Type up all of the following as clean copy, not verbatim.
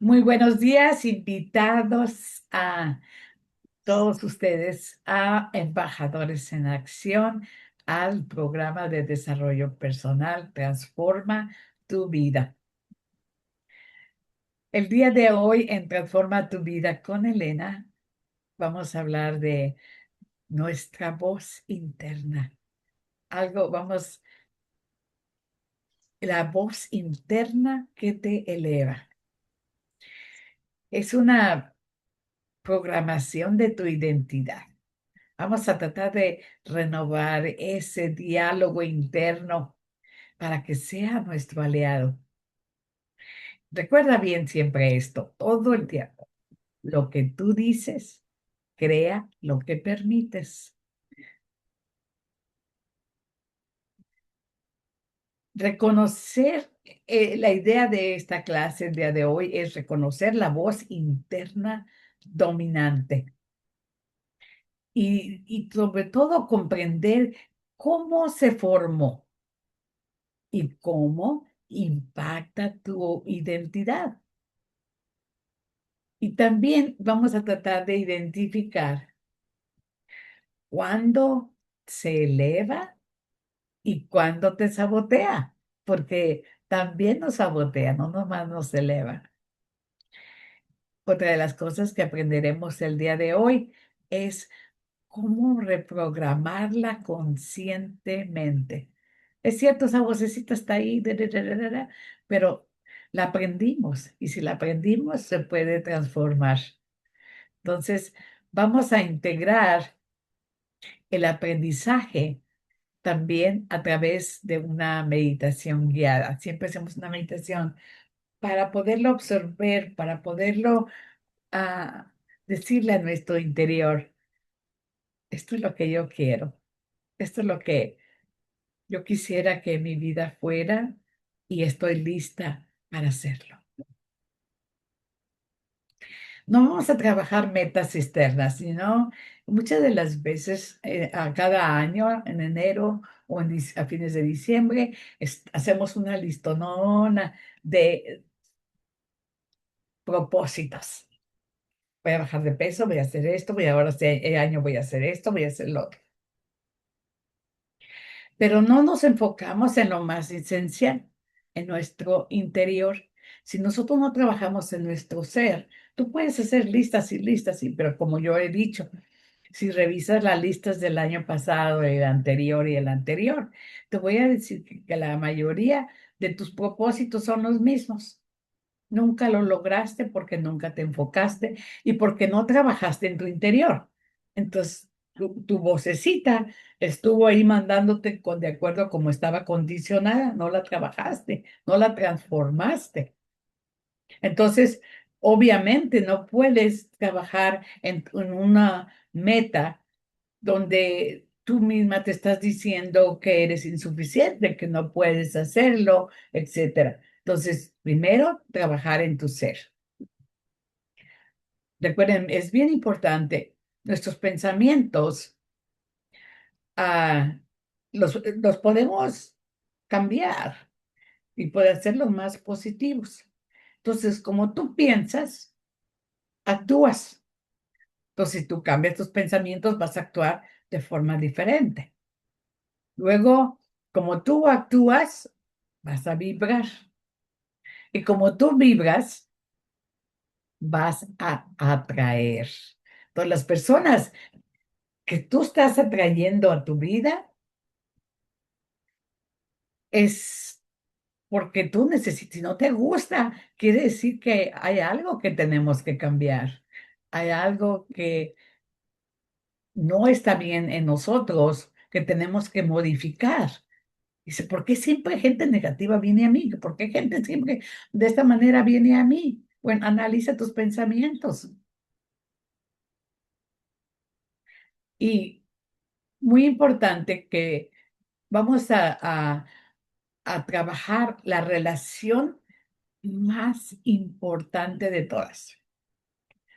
Muy buenos días, invitados a todos ustedes a Embajadores en Acción, al programa de desarrollo personal Transforma tu vida. El día de hoy en Transforma tu vida con Elena vamos a hablar de nuestra voz interna. La voz interna que te eleva. Es una programación de tu identidad. Vamos a tratar de renovar ese diálogo interno para que sea nuestro aliado. Recuerda bien siempre esto, todo el tiempo. Lo que tú dices, crea lo que permites. Reconocer, la idea de esta clase el día de hoy es reconocer la voz interna dominante y sobre todo comprender cómo se formó y cómo impacta tu identidad. Y también vamos a tratar de identificar cuándo se eleva y cuándo te sabotea, porque también nos sabotea, no nomás nos eleva. Otra de las cosas que aprenderemos el día de hoy es cómo reprogramarla conscientemente. Es cierto, esa vocecita está ahí, pero la aprendimos y si la aprendimos se puede transformar. Entonces, vamos a integrar el aprendizaje también a través de una meditación guiada. Siempre hacemos una meditación para poderlo absorber, para poderlo decirle a nuestro interior, esto es lo que yo quiero, esto es lo que yo quisiera que mi vida fuera y estoy lista para hacerlo. No vamos a trabajar metas externas, sino muchas de las veces a cada año, en enero o a fines de diciembre, hacemos una listonona de propósitos. Voy a bajar de peso, voy a hacer esto, ahora este año voy a hacer esto, voy a hacer lo otro. Pero no nos enfocamos en lo más esencial, en nuestro interior. Si nosotros no trabajamos en nuestro ser, tú puedes hacer listas y listas, sí, pero como yo he dicho, si revisas las listas del año pasado, el anterior y el anterior, te voy a decir que la mayoría de tus propósitos son los mismos. Nunca lo lograste porque nunca te enfocaste y porque no trabajaste en tu interior. Entonces, tu vocecita estuvo ahí mandándote de acuerdo a cómo estaba condicionada, no la trabajaste, no la transformaste. Entonces, obviamente no puedes trabajar en una meta donde tú misma te estás diciendo que eres insuficiente, que no puedes hacerlo, etcétera. Entonces, primero, trabajar en tu ser. Recuerden, es bien importante, nuestros pensamientos ah, los podemos cambiar y poder hacerlos más positivos. Entonces, como tú piensas, actúas. Entonces, si tú cambias tus pensamientos, vas a actuar de forma diferente. Luego, como tú actúas, vas a vibrar. Y como tú vibras, vas a atraer. Entonces, las personas que tú estás atrayendo a tu vida es porque tú necesitas, si no te gusta, quiere decir que hay algo que tenemos que cambiar. Hay algo que no está bien en nosotros, que tenemos que modificar. Dice, ¿por qué siempre gente negativa viene a mí? ¿Por qué gente siempre de esta manera viene a mí? Bueno, analiza tus pensamientos. Y muy importante que vamos a trabajar la relación más importante de todas,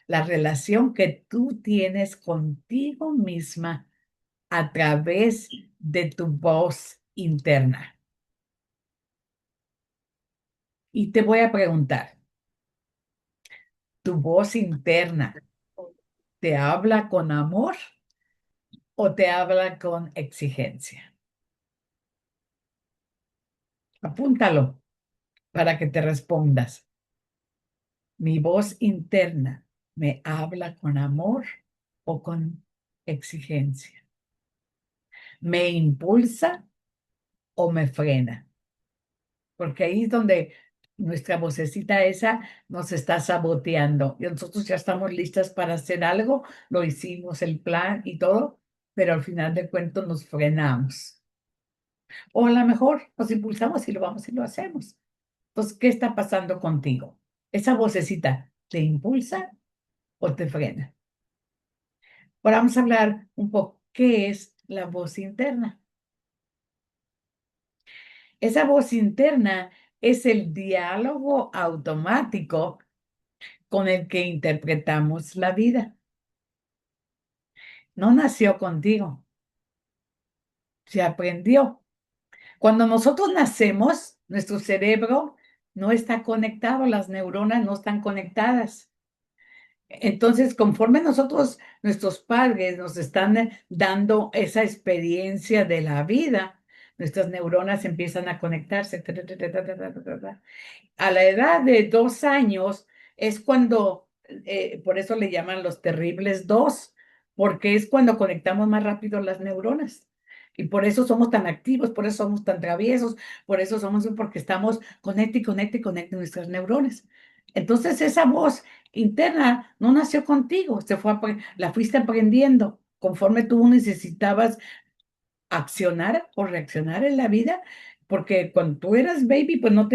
la relación que tú tienes contigo misma a través de tu voz interna. Y te voy a preguntar, ¿Tu voz interna te habla con amor o te habla con exigencia? Apúntalo para que te respondas. ¿Mi voz interna me habla con amor o con exigencia? ¿Me impulsa o me frena? Porque ahí es donde nuestra vocecita esa nos está saboteando. Y nosotros ya estamos listas para hacer algo, lo hicimos, el plan y todo, pero al final de cuentas nos frenamos. O a lo mejor nos impulsamos y lo vamos y lo hacemos. Entonces, ¿qué está pasando contigo? ¿Esa vocecita te impulsa o te frena? Ahora vamos a hablar un poco, ¿qué es la voz interna? Esa voz interna es el diálogo automático con el que interpretamos la vida. No nació contigo, se aprendió. Cuando nosotros nacemos, nuestro cerebro no está conectado, las neuronas no están conectadas. Entonces, conforme nosotros, nuestros padres nos están dando esa experiencia de la vida, nuestras neuronas empiezan a conectarse. A la edad de 2 años es cuando, por eso le llaman los terribles dos, porque es cuando conectamos más rápido las neuronas. Y por eso somos tan activos, por eso somos tan traviesos, por eso somos, porque estamos conecte y conecte y conecte nuestras neuronas. Entonces esa voz interna no nació contigo, la fuiste aprendiendo conforme tú necesitabas accionar o reaccionar en la vida, porque cuando tú eras baby, pues no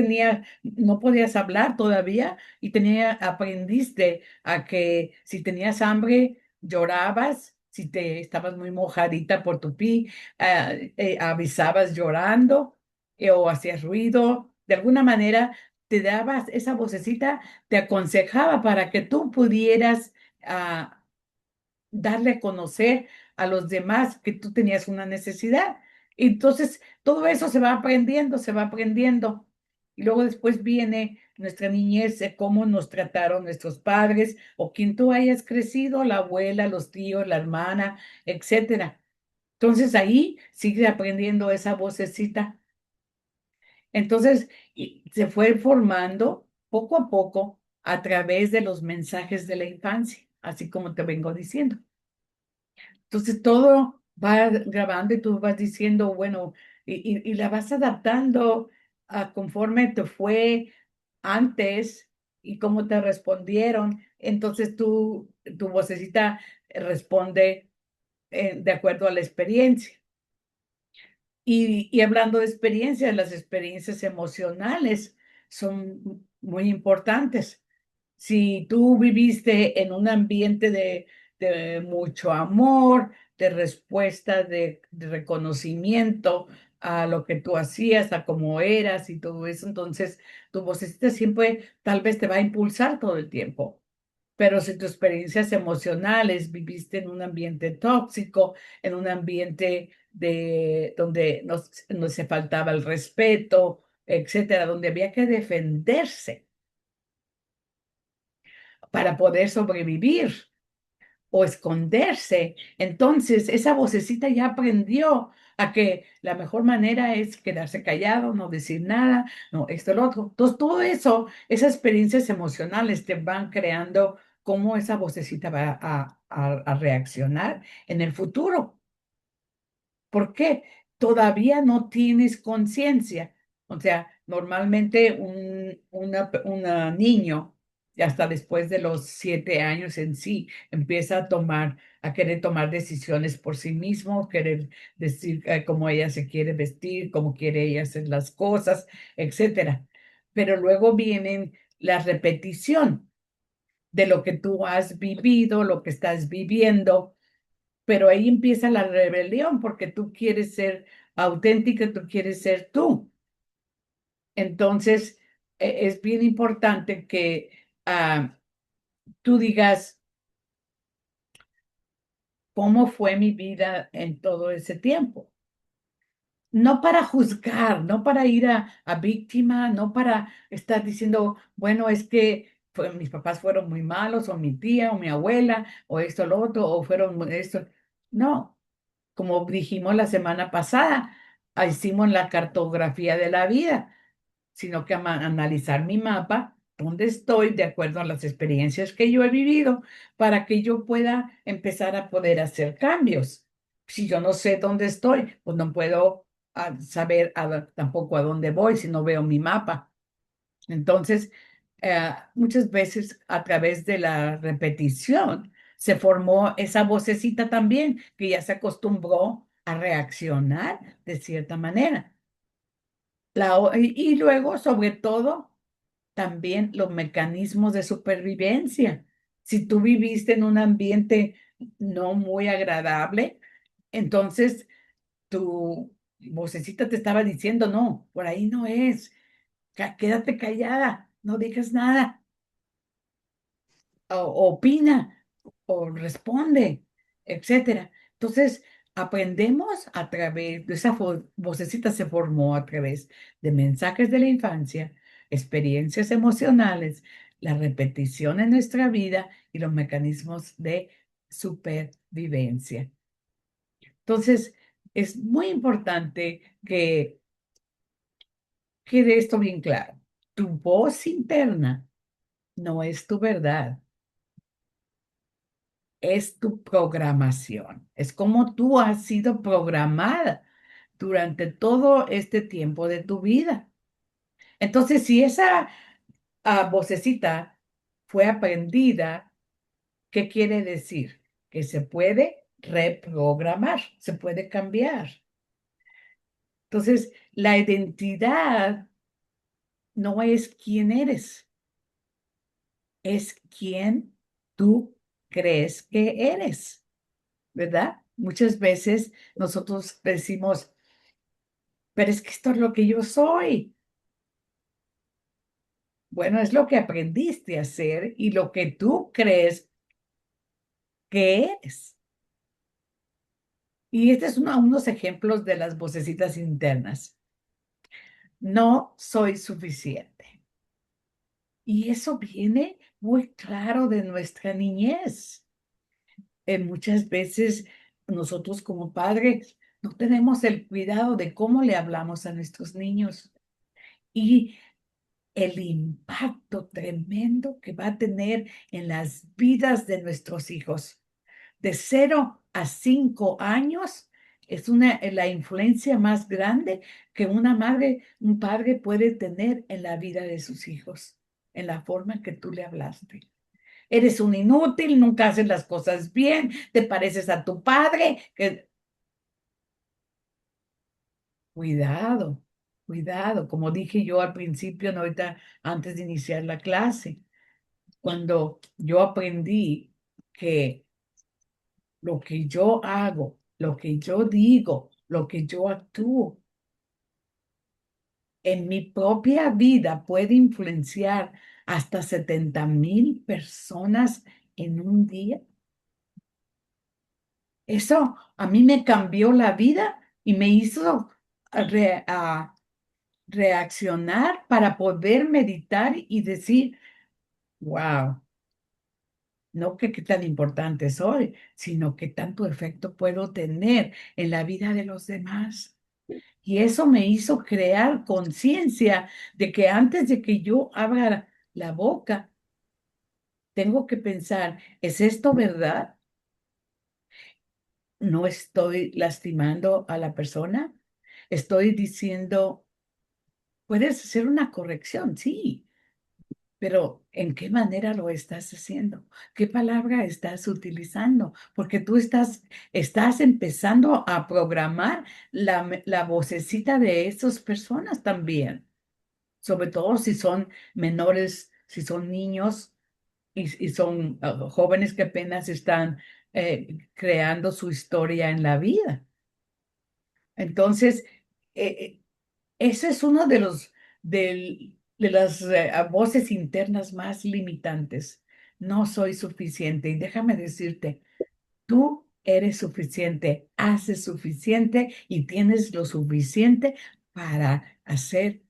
podías hablar todavía y aprendiste a que si tenías hambre, llorabas, si te estabas muy mojadita por tu avisabas llorando o hacías ruido, de alguna manera te dabas esa vocecita, te aconsejaba para que tú pudieras ah, darle a conocer a los demás que tú tenías una necesidad. Entonces, todo eso se va aprendiendo, se va aprendiendo. Y luego después viene nuestra niñez, de cómo nos trataron nuestros padres o quien tú hayas crecido, la abuela, los tíos, la hermana, etcétera. Entonces ahí sigue aprendiendo esa vocecita. Entonces, y se fue formando poco a poco a través de los mensajes de la infancia, así como te vengo diciendo. Entonces todo va grabando y tú vas diciendo, bueno, y la vas adaptando a conforme te fue antes y cómo te respondieron. Entonces tu vocecita responde de acuerdo a la experiencia. Y hablando de experiencias, las experiencias emocionales son muy importantes. Si tú viviste en un ambiente de mucho amor, de respuesta, de reconocimiento a lo que tú hacías, a cómo eras y todo eso, entonces tu vocecita siempre tal vez te va a impulsar todo el tiempo. Pero si tus experiencias emocionales viviste en un ambiente tóxico, en un ambiente donde no se faltaba el respeto, etcétera, donde había que defenderse para poder sobrevivir o esconderse. Entonces, esa vocecita ya aprendió a que la mejor manera es quedarse callado, no decir nada, no, esto, lo otro. Entonces, todo eso, esas experiencias emocionales te van creando cómo esa vocecita va a reaccionar en el futuro. ¿Por qué? Todavía no tienes conciencia. O sea, normalmente un niño, y hasta después de los 7 años en sí, empieza a querer tomar decisiones por sí mismo, querer decir cómo ella se quiere vestir, cómo quiere ella hacer las cosas, etcétera. Pero luego viene la repetición de lo que tú has vivido, lo que estás viviendo, pero ahí empieza la rebelión porque tú quieres ser auténtica, tú quieres ser tú. Entonces, es bien importante que tú digas cómo fue mi vida en todo ese tiempo. No para juzgar, no para ir a víctima, no para estar diciendo, bueno, es que mis papás fueron muy malos, o mi tía, o mi abuela, o esto, lo otro, o fueron esto. No, como dijimos la semana pasada, hicimos la cartografía de la vida, sino que analizar mi mapa, dónde estoy de acuerdo a las experiencias que yo he vivido, para que yo pueda empezar a poder hacer cambios. Si yo no sé dónde estoy, pues no puedo saber tampoco a dónde voy si no veo mi mapa. Entonces, muchas veces a través de la repetición se formó esa vocecita también que ya se acostumbró a reaccionar de cierta manera. Y luego, sobre todo, también los mecanismos de supervivencia. Si tú viviste en un ambiente no muy agradable, entonces tu vocecita te estaba diciendo, no, por ahí no es, quédate callada, no digas nada, opina o responde, etcétera. Entonces, aprendemos a través de esa vocecita se formó a través de mensajes de la infancia, experiencias emocionales, la repetición en nuestra vida y los mecanismos de supervivencia. Entonces, es muy importante que quede esto bien claro. Tu voz interna no es tu verdad, es tu programación. Es como tú has sido programada durante todo este tiempo de tu vida. Entonces, si esa vocecita fue aprendida, ¿qué quiere decir? Que se puede reprogramar, se puede cambiar. Entonces, la identidad no es quién eres, es quién tú crees que eres, ¿verdad? Muchas veces nosotros decimos, pero es que esto es lo que yo soy. Bueno, es lo que aprendiste a hacer y lo que tú crees que eres. Y este es unos ejemplos de las vocecitas internas. No soy suficiente. Y eso viene muy claro de nuestra niñez. Muchas veces nosotros como padres no tenemos el cuidado de cómo le hablamos a nuestros niños y el impacto tremendo que va a tener en las vidas de nuestros hijos. De 0 a 5 años es la influencia más grande que una madre, un padre puede tener en la vida de sus hijos, en la forma que tú le hablaste. Eres un inútil, nunca haces las cosas bien, te pareces a tu padre. Cuidado, cuidado, como dije yo al principio, no ahorita antes de iniciar la clase, cuando yo aprendí que lo que yo hago, lo que yo digo, lo que yo actúo en mi propia vida puede influenciar hasta 70,000 personas en un día. Eso a mí me cambió la vida y me hizo reaccionar para poder meditar y decir, wow, no que qué tan importante soy, sino que tanto efecto puedo tener en la vida de los demás. Y eso me hizo crear conciencia de que antes de que yo abra la boca, tengo que pensar, ¿es esto verdad? ¿No estoy lastimando a la persona? Estoy diciendo, puedes hacer una corrección, sí, pero ¿en qué manera lo estás haciendo? ¿Qué palabra estás utilizando? Porque tú estás empezando a programar la vocecita de esas personas también, sobre todo si son menores, si son niños y son jóvenes que apenas están creando su historia en la vida. Entonces, ese es uno de las voces internas más limitantes. No soy suficiente. Y déjame decirte, tú eres suficiente, haces suficiente y tienes lo suficiente para hacer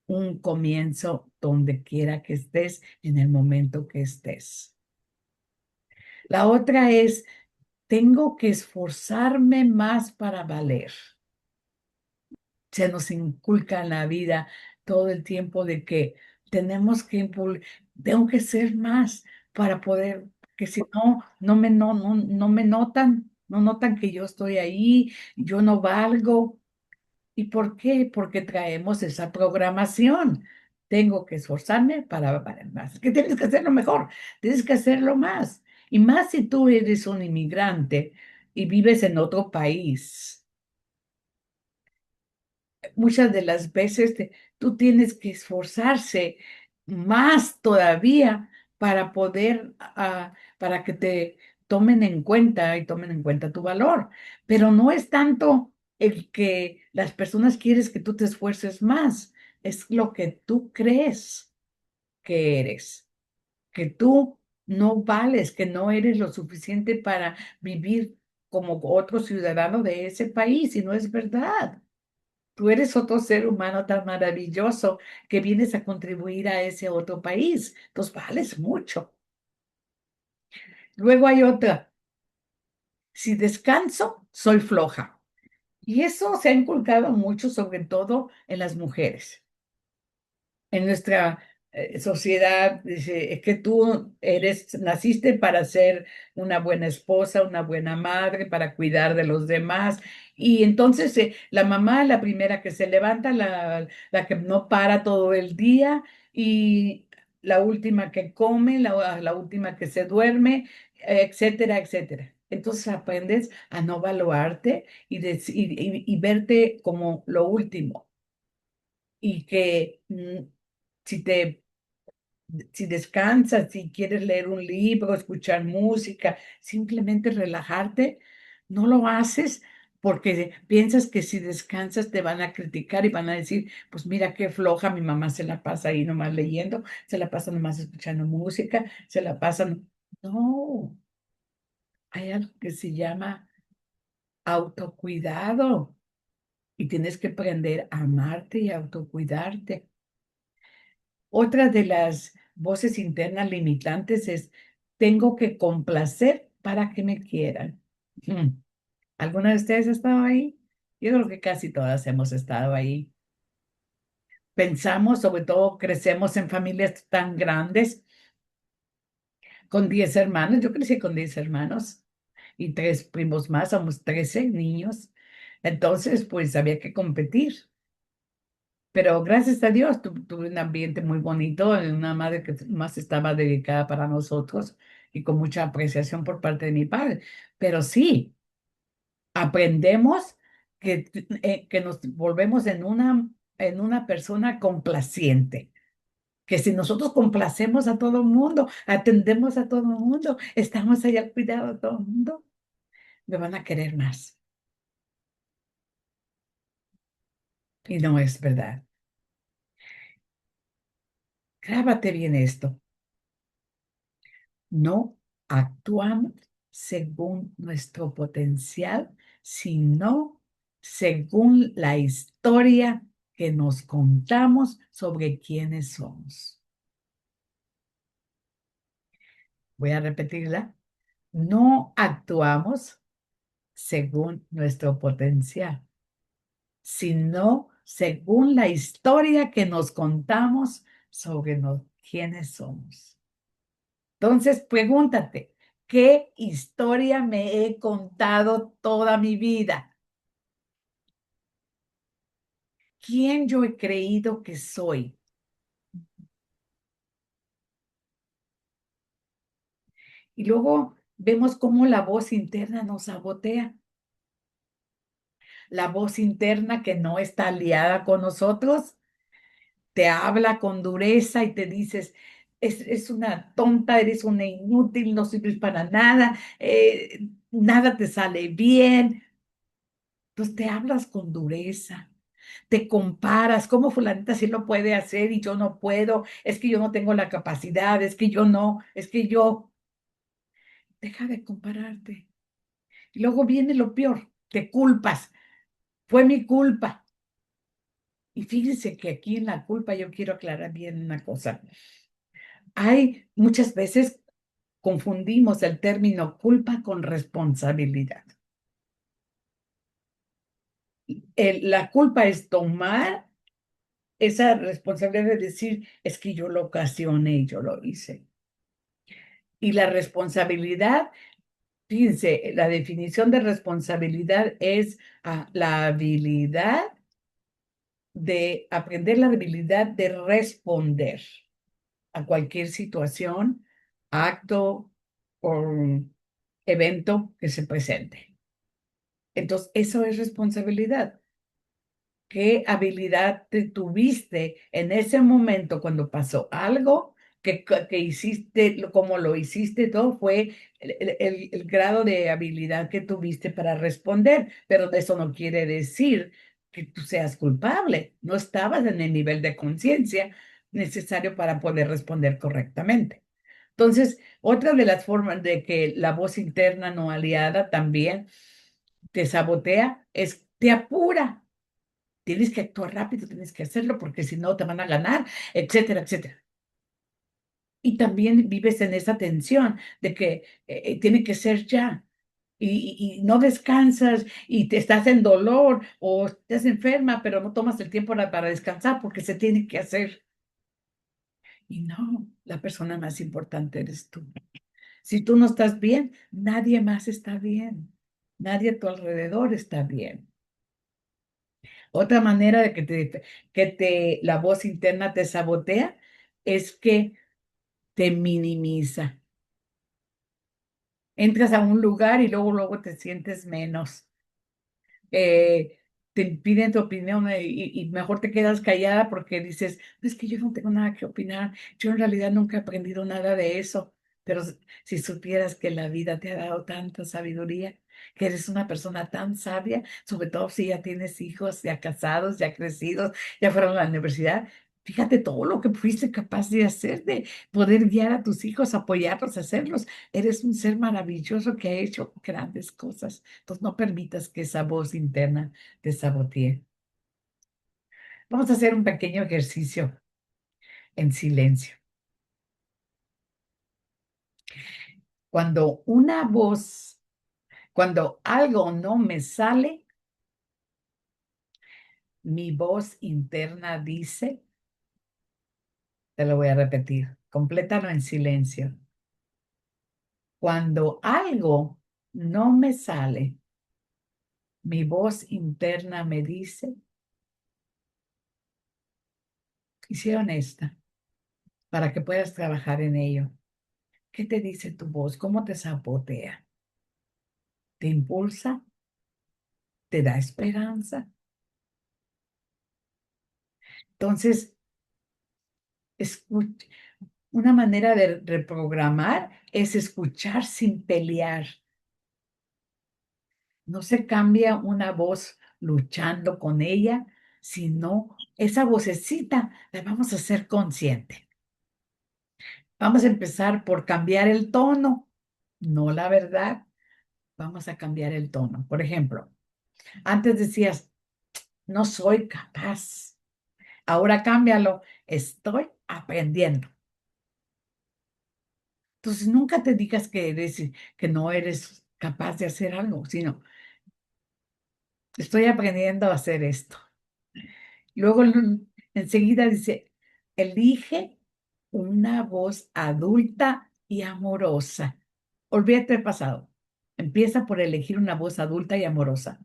un comienzo donde quiera que estés, en el momento que estés. La otra es, tengo que esforzarme más para valer. Se nos inculca en la vida todo el tiempo de que tenemos que, tengo que ser más para poder, que si no, no me notan, no notan que yo estoy ahí, yo no valgo. ¿Y por qué? Porque traemos esa programación. Tengo que esforzarme para más. Que tienes que hacerlo mejor, tienes que hacerlo más. Y más si tú eres un inmigrante y vives en otro país. Muchas de las veces tú tienes que esforzarse más todavía para poder, para que te tomen en cuenta y tomen en cuenta tu valor. Pero no es tanto el que las personas quieres que tú te esfuerces más, es lo que tú crees que eres, que tú no vales, que no eres lo suficiente para vivir como otro ciudadano de ese país, y no es verdad. Tú eres otro ser humano tan maravilloso que vienes a contribuir a ese otro país. Entonces vales mucho. Luego hay otra. Si descanso, soy floja. Y eso se ha inculcado mucho, sobre todo en las mujeres. En nuestra sociedad, dice, es que tú naciste para ser una buena esposa, una buena madre, para cuidar de los demás. Y entonces la mamá, la primera que se levanta, la que no para todo el día, y la última que come, la última que se duerme, etcétera, etcétera. Entonces aprendes a no valuarte y verte como lo último, y que si te si descansas, si quieres leer un libro, escuchar música, simplemente relajarte, no lo haces porque piensas que si descansas te van a criticar y van a decir, pues mira qué floja, mi mamá se la pasa ahí nomás leyendo, se la pasa nomás escuchando música, se la pasa. No, hay algo que se llama autocuidado y tienes que aprender a amarte y autocuidarte. Otra de las voces internas limitantes es, tengo que complacer para que me quieran. Mm. ¿Alguna de ustedes ha estado ahí? Yo creo que casi todas hemos estado ahí. Pensamos, sobre todo, crecemos en familias tan grandes, con 10 hermanos. Yo crecí con 10 hermanos y 3 primos más, somos 13 niños. Entonces, pues había que competir. Pero gracias a Dios tuve un ambiente muy bonito, una madre que más estaba dedicada para nosotros y con mucha apreciación por parte de mi padre. Pero sí, aprendemos que nos volvemos en una persona complaciente, que si nosotros complacemos a todo el mundo, atendemos a todo el mundo, estamos ahí al cuidado de todo el mundo, me van a querer más. Y no es verdad. Grábate bien esto. No actuamos según nuestro potencial, sino según la historia que nos contamos sobre quiénes somos. Voy a repetirla. No actuamos según nuestro potencial, sino según la historia que nos contamos sobre quiénes somos. Entonces, pregúntate, ¿qué historia me he contado toda mi vida? ¿Quién yo he creído que soy? Y luego vemos cómo la voz interna nos sabotea. La voz interna que no está aliada con nosotros, te habla con dureza y te dices, es una tonta, eres una inútil, no sirves para nada, nada te sale bien. Entonces te hablas con dureza, te comparas, cómo fulanita sí lo puede hacer y yo no puedo, es que yo no tengo la capacidad, es que yo no, es que yo, deja de compararte. Y luego viene lo peor, te culpas, fue mi culpa. Y fíjense que aquí en la culpa yo quiero aclarar bien una cosa. Hay muchas veces confundimos el término culpa con responsabilidad. La culpa es tomar esa responsabilidad de decir, es que yo lo ocasioné y yo lo hice. Y la responsabilidad, fíjense, la definición de responsabilidad es la habilidad de aprender la habilidad de responder a cualquier situación, acto o evento que se presente. Entonces, eso es responsabilidad. ¿Qué habilidad te tuviste en ese momento cuando pasó algo que hiciste, como lo hiciste, todo fue el grado de habilidad que tuviste para responder, pero eso no quiere decir que tú seas culpable, no estabas en el nivel de conciencia necesario para poder responder correctamente. Entonces, otra de las formas de que la voz interna no aliada también te sabotea es te apura. Tienes que actuar rápido, tienes que hacerlo porque si no te van a ganar, etcétera, etcétera. Y también vives en esa tensión de que tiene que ser ya. Y no descansas y te estás en dolor o estás enferma, pero no tomas el tiempo para descansar porque se tiene que hacer. Y no, la persona más importante eres tú. Si tú no estás bien, nadie más está bien. Nadie a tu alrededor está bien. Otra manera de la voz interna te sabotea es que te minimiza. Entras a un lugar y luego te sientes menos. eh, Te piden tu opinión y mejor te quedas callada porque dices, es que yo no tengo nada que opinar, yo en realidad nunca he aprendido nada de eso, pero si supieras que la vida te ha dado tanta sabiduría, que eres una persona tan sabia, sobre todo si ya tienes hijos, ya casados, ya crecidos, ya fueron a la universidad. Fíjate todo lo que fuiste capaz de hacer, de poder guiar a tus hijos, apoyarlos, hacerlos. Eres un ser maravilloso que ha hecho grandes cosas. Entonces, no permitas que esa voz interna te sabotee. Vamos a hacer un pequeño ejercicio en silencio. Cuando una voz, cuando algo no me sale, mi voz interna dice, te lo voy a repetir, complétalo en silencio. Cuando algo no me sale, mi voz interna me dice, y sé honesta, para que puedas trabajar en ello. ¿Qué te dice tu voz? ¿Cómo te sabotea? ¿Te impulsa? ¿Te da esperanza? Entonces, escuch- una manera de reprogramar es escuchar sin pelear. No se cambia una voz luchando con ella, sino esa vocecita la vamos a hacer consciente. Vamos a empezar por cambiar el tono, no la verdad. Vamos a cambiar el tono. Por ejemplo, antes decías, no soy capaz. Ahora cámbialo, estoy aprendiendo. Entonces, nunca te digas que no eres capaz de hacer algo, sino estoy aprendiendo a hacer esto. Luego, enseguida dice, elige una voz adulta y amorosa. Olvídate del pasado. Empieza por elegir una voz adulta y amorosa.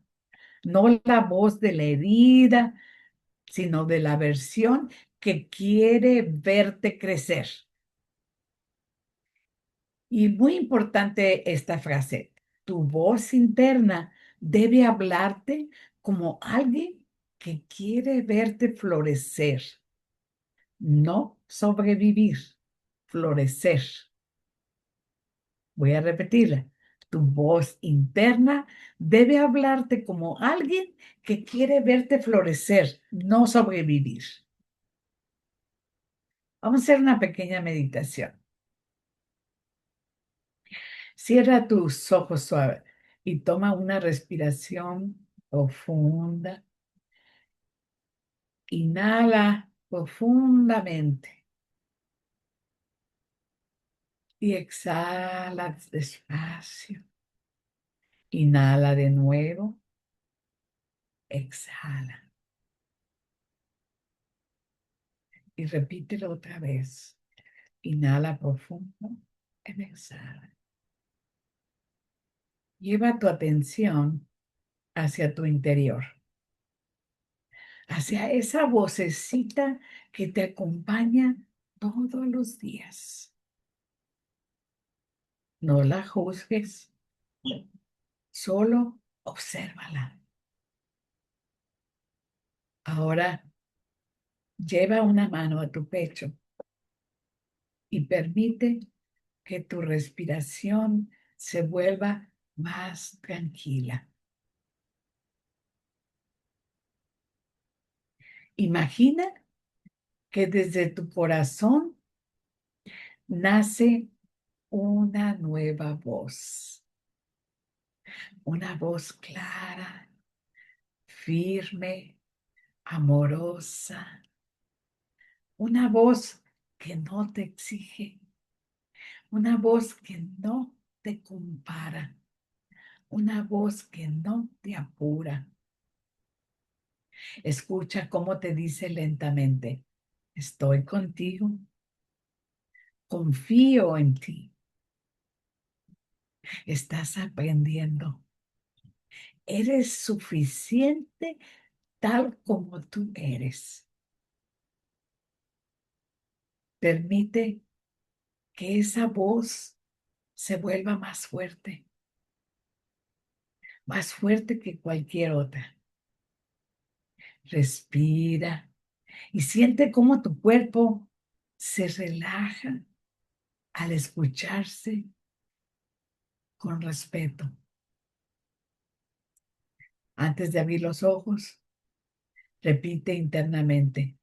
No la voz de la herida, sino de la versión que quiere verte crecer. Y muy importante esta frase, tu voz interna debe hablarte como alguien que quiere verte florecer, no sobrevivir, florecer. Voy a repetirla. Tu voz interna debe hablarte como alguien que quiere verte florecer, no sobrevivir. Vamos a hacer una pequeña meditación. Cierra tus ojos suave y toma una respiración profunda. Inhala profundamente y exhala despacio. Inhala de nuevo, exhala y repítelo otra vez. Inhala profundo, y exhala. Lleva tu atención hacia tu interior, hacia esa vocecita que te acompaña todos los días. No la juzgues, solo obsérvala. Ahora lleva una mano a tu pecho y permite que tu respiración se vuelva más tranquila. Imagina que desde tu corazón nace una nueva voz, una voz clara, firme, amorosa, una voz que no te exige, una voz que no te compara, una voz que no te apura. Escucha cómo te dice lentamente: estoy contigo, confío en ti, estás aprendiendo, eres suficiente tal como tú eres. Permite que esa voz se vuelva más fuerte que cualquier otra. Respira y siente cómo tu cuerpo se relaja al escucharse con respeto. Antes de abrir los ojos, repite internamente: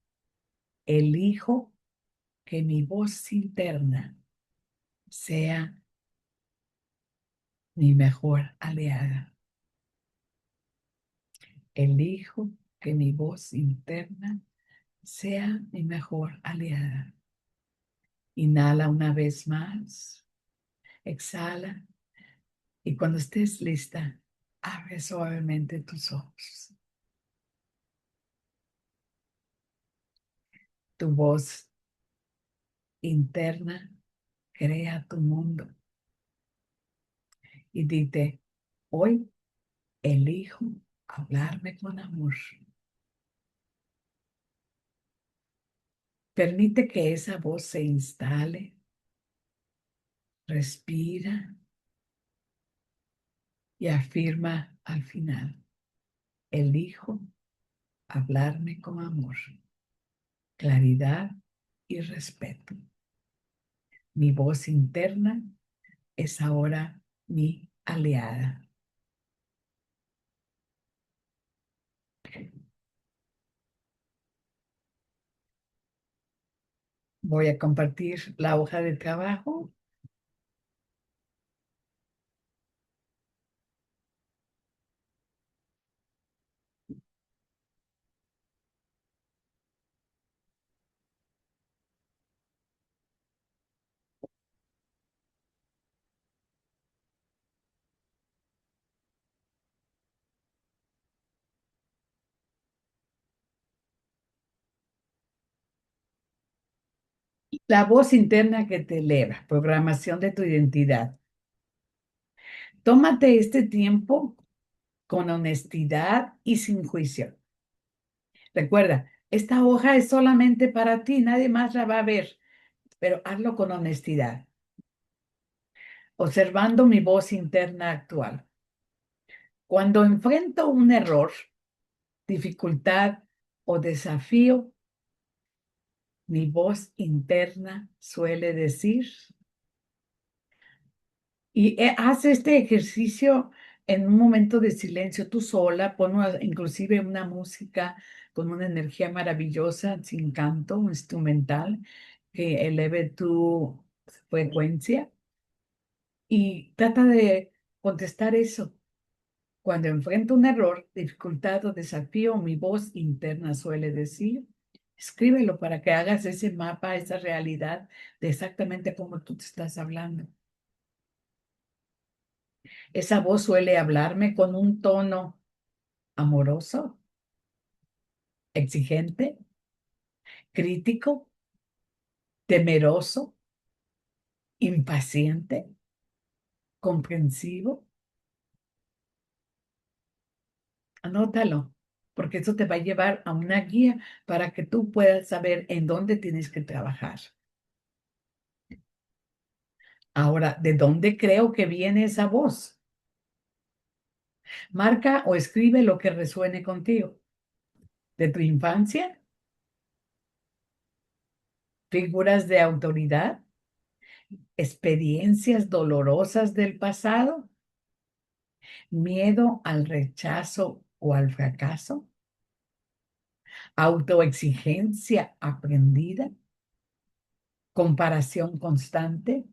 elijo que mi voz interna sea mi mejor aliada. Elijo que mi voz interna sea mi mejor aliada. Inhala una vez más, exhala y cuando estés lista, abre suavemente tus ojos. Tu voz interna crea tu mundo y dite: hoy elijo hablarme con amor. Permite que esa voz se instale. Respira y afirma al final: elijo hablarme con amor, claridad y respeto. Mi voz interna es ahora mi aliada. Voy a compartir la hoja de trabajo. La voz interna que te eleva, programación de tu identidad. Tómate este tiempo con honestidad y sin juicio. Recuerda, esta hoja es solamente para ti, nadie más la va a ver, pero hazlo con honestidad, observando mi voz interna actual. Cuando enfrento un error, dificultad o desafío, mi voz interna suele decir, y haz este ejercicio en un momento de silencio, tú sola, inclusive una música con una energía maravillosa, sin canto, instrumental, que eleve tu frecuencia y trata de contestar eso. Cuando enfrento un error, dificultad o desafío, mi voz interna suele decir, escríbelo para que hagas ese mapa, esa realidad de exactamente cómo tú te estás hablando. Esa voz suele hablarme con un tono amoroso, exigente, crítico, temeroso, impaciente, comprensivo. Anótalo, porque eso te va a llevar a una guía para que tú puedas saber en dónde tienes que trabajar. Ahora, ¿de dónde creo que viene esa voz? Marca o escribe lo que resuene contigo. ¿De tu infancia? ¿Figuras de autoridad? ¿Experiencias dolorosas del pasado? ¿Miedo al rechazo o al fracaso? ¿Autoexigencia aprendida? ¿Comparación constante?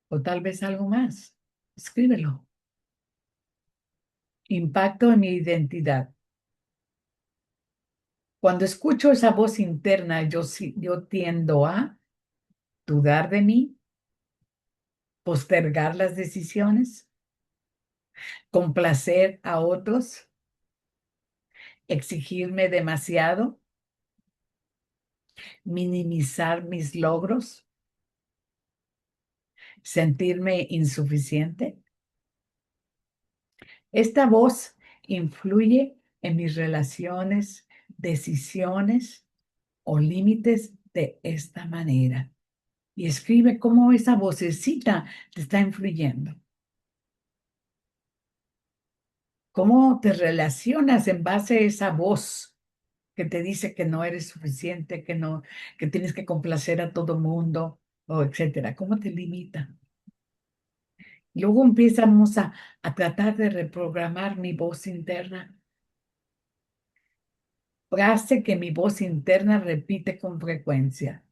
¿O tal vez algo más? Escríbelo. Impacto en mi identidad. Cuando escucho esa voz interna, yo tiendo a dudar de mí, postergar las decisiones, complacer a otros, exigirme demasiado, minimizar mis logros, sentirme insuficiente. Esta voz influye en mis relaciones, decisiones o límites de esta manera. Y escribe cómo esa vocecita te está influyendo. ¿Cómo te relacionas en base a esa voz que te dice que no eres suficiente, que no, que tienes que complacer a todo mundo, o etcétera? ¿Cómo te limita? Luego empezamos a tratar de reprogramar mi voz interna. Frase que mi voz interna repite con frecuencia.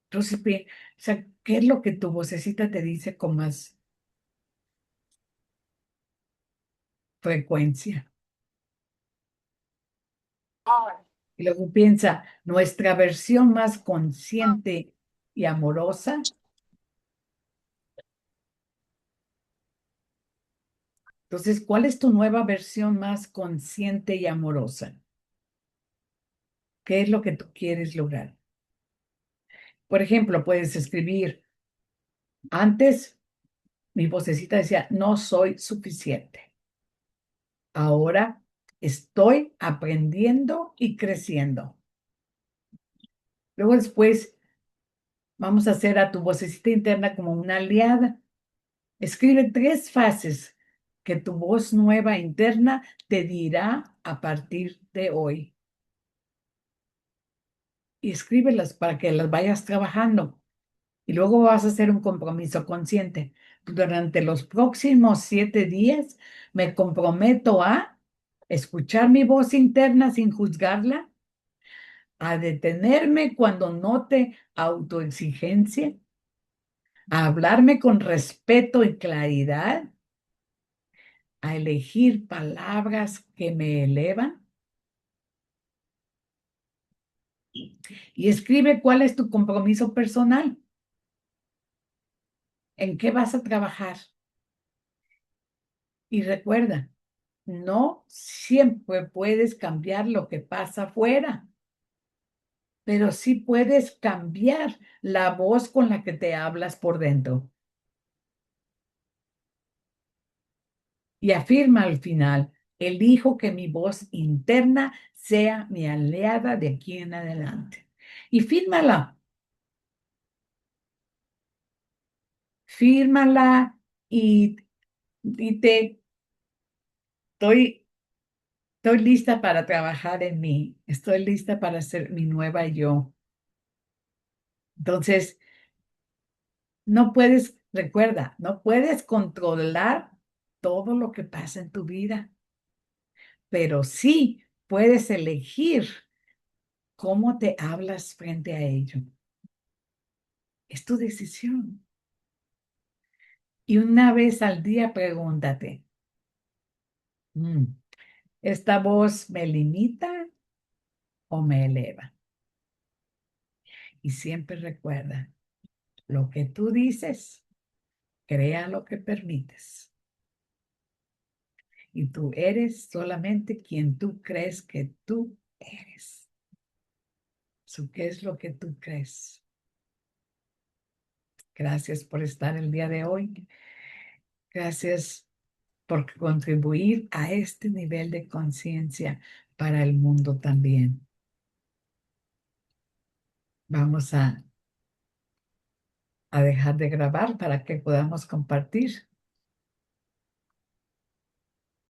Entonces, o sea, ¿qué es lo que tu vocecita te dice con más frecuencia? Y luego piensa, nuestra versión más consciente y amorosa. Entonces, ¿cuál es tu nueva versión más consciente y amorosa? ¿Qué es lo que tú quieres lograr? Por ejemplo, puedes escribir, antes mi vocecita decía, no soy suficiente. Ahora estoy aprendiendo y creciendo. Luego después vamos a hacer a tu vocecita interna como una aliada. Escribe 3 frases que tu voz nueva interna te dirá a partir de hoy. Y escríbelas para que las vayas trabajando. Y luego vas a hacer un compromiso consciente. Durante los próximos 7 días me comprometo a escuchar mi voz interna sin juzgarla, a detenerme cuando note autoexigencia, a hablarme con respeto y claridad, a elegir palabras que me elevan. Y escribe cuál es tu compromiso personal, en qué vas a trabajar. Y recuerda, no siempre puedes cambiar lo que pasa afuera, pero sí puedes cambiar la voz con la que te hablas por dentro. Y afirma al final, elijo que mi voz interna sea mi aliada de aquí en adelante. Y fírmala y te estoy, estoy lista para trabajar en mí, estoy lista para ser mi nueva yo. Entonces, no puedes, recuerda, no puedes controlar todo lo que pasa en tu vida, pero sí puedes elegir cómo te hablas frente a ello. Es tu decisión. Y una vez al día pregúntate, "Mm, ¿esta voz me limita o me eleva?" Y siempre recuerda, lo que tú dices, crea lo que permites. Y tú eres solamente quien tú crees que tú eres. ¿Qué es lo que tú crees? Gracias por estar el día de hoy. Gracias por contribuir a este nivel de conciencia para el mundo también. Vamos a dejar de grabar para que podamos compartir.